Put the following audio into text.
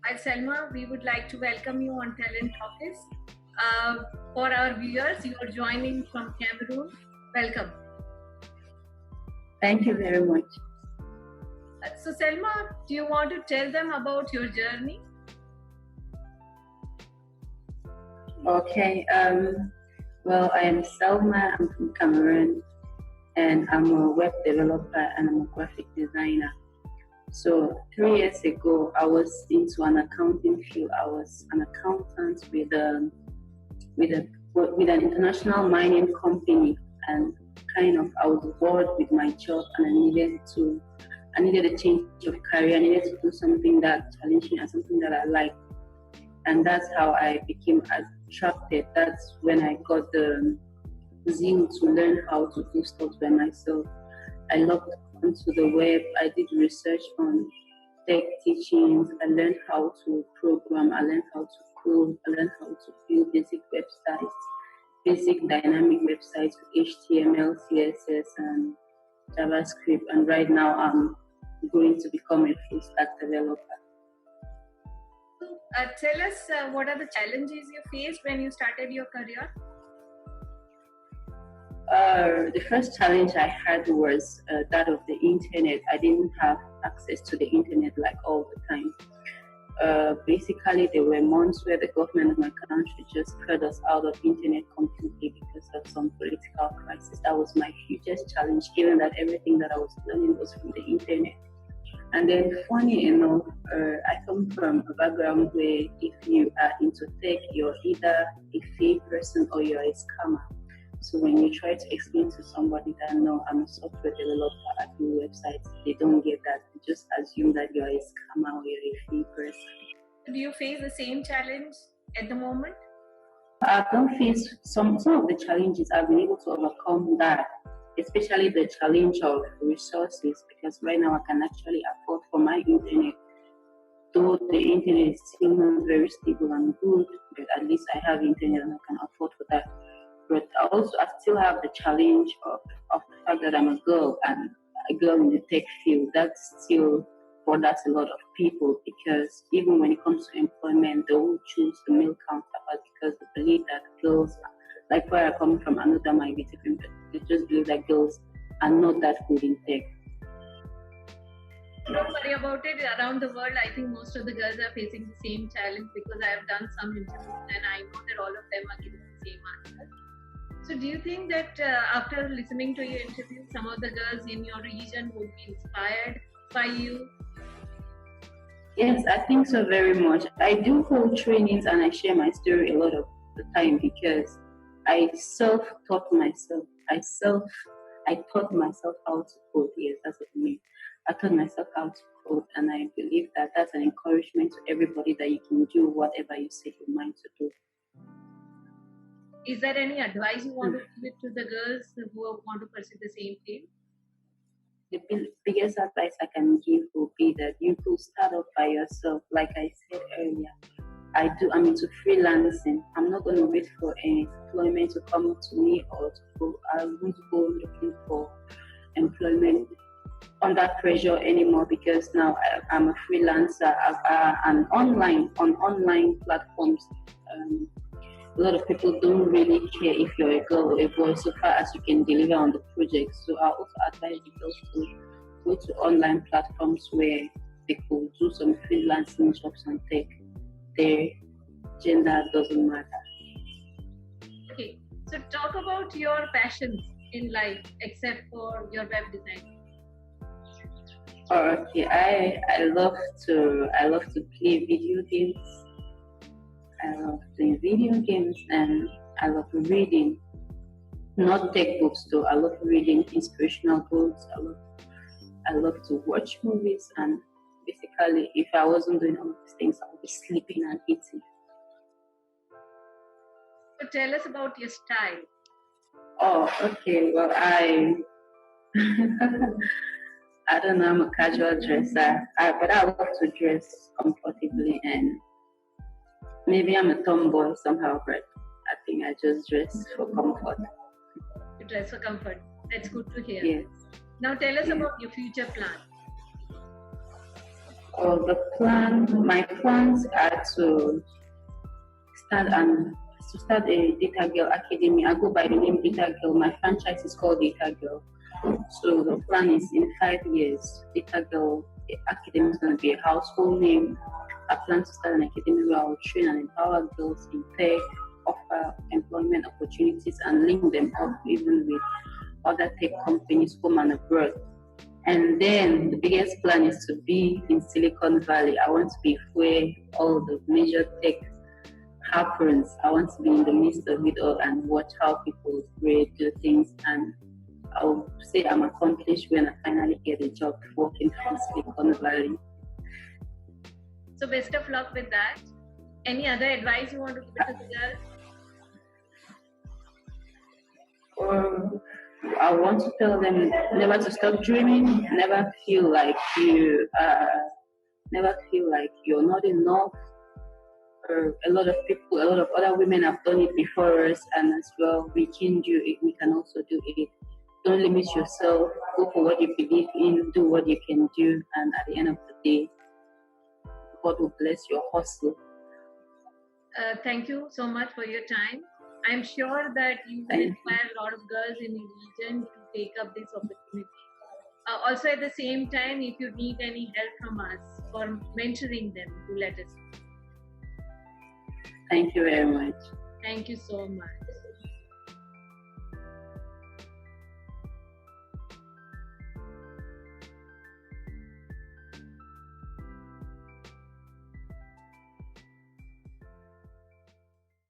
Hi Selma, we would like to welcome you on Talkies. For our viewers, you are joining from Cameroon. Welcome. Thank you very much. So Selma, do you want to tell them about your journey? Okay. Well, I am Selma. I'm from Cameroon, and I'm a web developer and I'm a graphic designer. So 3 years ago, I was into an accounting field. I was an accountant with an international mining company, and kind of I was bored with my job, and I needed a change of career. I needed to do something that challenging and something that I liked, and that's how I became attracted. That's when I got the zeal to learn how to do stuff by myself. I logged onto the web. I did research on tech teachings. I learned how to program. I learned how to code. I learned how to build basic websites, basic dynamic websites with HTML, CSS, and JavaScript. And right now, I'm going to become a full stack developer. Tell us what are the challenges you faced when you started your career? The first challenge I had was that of the internet. I didn't have access to the internet like all the time. Basically, there were months where the government of my country just cut us out of internet completely because of some political crisis. That was my hugest challenge, given that everything that I was learning was from the internet. And then, funny enough, I come from a background where if you are into tech, you're either a fake person or you're a scammer. So when you try to explain to somebody that, no, I'm a software developer, I do websites, they don't get that. They just assume that you're a scammer or you're a fake person. Do you face the same challenge at the moment? I don't face some of the challenges. I've been able to overcome that, especially the challenge of resources, because right now I can actually afford for my internet. Though the internet is still not very stable and good, but at least I have internet and I can afford for that. But I still have the challenge of the fact that I'm a girl and a girl in the tech field. That still bothers a lot of people, because even when it comes to employment, they will choose the male counterpart because they believe that girls, like where I come from, I know that might be different, but they just believe that girls are not that good in tech. Don't worry about it. Around the world, I think most of the girls are facing the same challenge, because I have done some interviews and I know that all of them are giving the same answer. So do you think that after listening to your interview, some of the girls in your region would be inspired by you? Yes, I think so very much. I do hold trainings and I share my story a lot of the time because I self-taught myself. I taught myself how to code. Yes, that's what I mean. I taught myself how to code, and I believe that that's an encouragement to everybody that you can do whatever you set your mind to do. Is there any advice you want to give to the girls who want to pursue the same field? The biggest advice I can give would be that you could start off by yourself. Like I said earlier, I'm into freelancing. I'm not going to wait for any employment to come to me I won't go looking for employment under pressure anymore, because now I'm a freelancer. I'm on online platforms. A lot of people don't really care if you're a girl or a boy, so far as you can deliver on the project. So I also advise people to go to online platforms where they could do some freelancing jobs and tech. Their gender doesn't matter. Okay, so talk about your passions in life, except for your web design. Okay, I love to play video games. I love playing video games, and I love reading. Not tech books though. I love reading inspirational books. I love to watch movies, and basically, if I wasn't doing all of these things, I would be sleeping and eating. So tell us about your style. Oh, okay. Well, I don't know. I'm a casual dresser, but I love to dress comfortably, and maybe I'm a tomboy somehow, but I think I just dress for comfort. You dress for comfort. That's good to hear. Yes. Now tell us about your future plan. My plans are to start a Data Girl Academy. I go by the name Data Girl. My franchise is called Data Girl. So the plan is in 5 years, Data Girl Academy is going to be a household name. I plan to start an academy where I will train and empower girls in tech, offer employment opportunities, and link them up even with other tech companies home and abroad. And then the biggest plan is to be in Silicon Valley. I want to be where all the major tech happens. I want to be in the midst of it all and watch how people really do things. And I will say I'm accomplished when I finally get a job working from Silicon Valley. So best of luck with that. Any other advice you want to give to the girls? I want to tell them never to stop dreaming, never feel like you're not enough. A lot of people, a lot of other women have done it before us, and as well, we can do it. We can also do it. Don't limit yourself. Go for what you believe in. Do what you can do, and at the end of the day, God will bless your hustle. Thank you so much for your time. I'm sure that you will inspire a lot of girls in the region to take up this opportunity. Also, at the same time, if you need any help from us for mentoring them, do let us know. Thank you very much. Thank you so much.